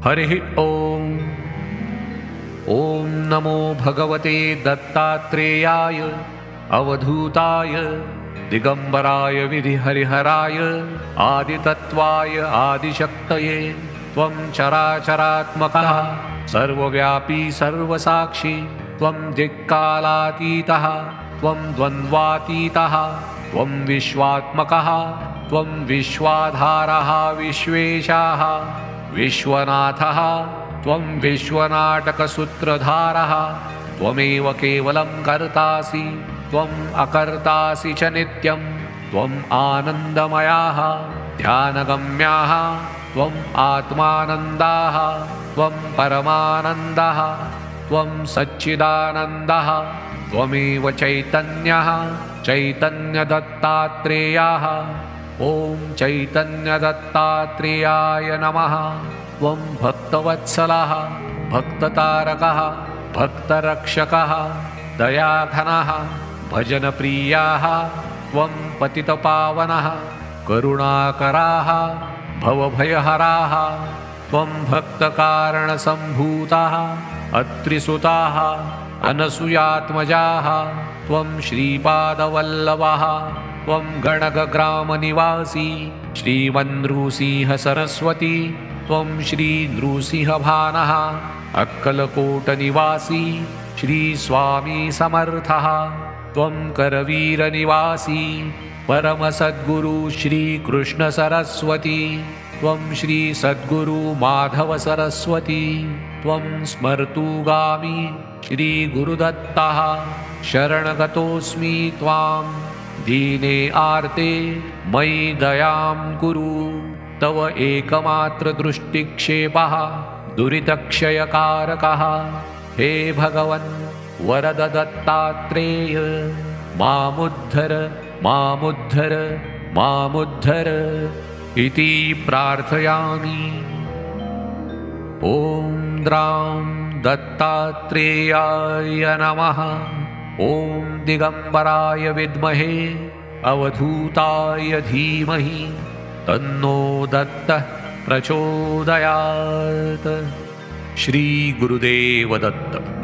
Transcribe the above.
हरिः ॐ। ॐ नमो भगवते दत्तात्रेयाय अवधूताय दिगंबराय विधिहरिहराय आदितत्त्वाय आदिशक्तये। त्वं चराचरात्मकः सर्वव्यापी सर्वसाक्षी, त्वं दिक्कालातीतः, त्वं द्वन्द्वातीतः, त्वं विश्वात्मकः, त्वं विश्वाधारः विश्वेशाः, विश्वनाथः, त्वं विश्वनाटकसूत्रधारः। त्वमेव केवलं कर्तासि, त्वम् अकर्तासि च नित्यं। त्वम् आनन्दमयाः ध्यानगम्याः, त्वम् आत्मानन्दाः, त्वं परमानन्दः, त्वं सच्चिदानन्दः। त्वमेव चैतन्यः चैतन्यदत्तात्रेयः। ॐ चैतन्यदत्तात्रेयाय नमः। त्वं भक्तवत्सलः भक्ततारकः भक्तरक्षकः दयाघनः भजनप्रियाः। त्वं पतितपावनः करुणाकराः भवभयहराः। त्वं भक्तकारणसम्भूतः अत्रिसुताः अनसूयात्मजाः। त्वं श्रीपादवल्लभः, त्वं गणगग्रामनिवासी श्रीमन्नृसिंह सरस्वती। त्वं श्रीनृसिंहभानः अक्कलकोटनिवासी श्रीस्वामी समर्थः। त्वं करवीरनिवासी परमसद्गुरु श्रीकृष्णसरस्वती। त्वं श्रीसद्गुरु माधवसरस्वती। त्वं स्मर्तुगामी श्रीगुरुदत्तः। शरणगतोऽस्मि त्वां दीने आर्ते मयि दयां कुरु। तव एकमात्रदृष्टिक्षेपः दुरितक्षयकारकः। हे भगवन् वरद दत्तात्रेय, मामुद्धर मामुद्धर मामुद्धर इति प्रार्थयामि। ॐ द्रां दत्तात्रेयाय नमः। ॐ दिगंबराय विद्महे अवधूताय धीमहि तन्नो दत्तः प्रचोदयात्। श्री गुरुदेव दत्त।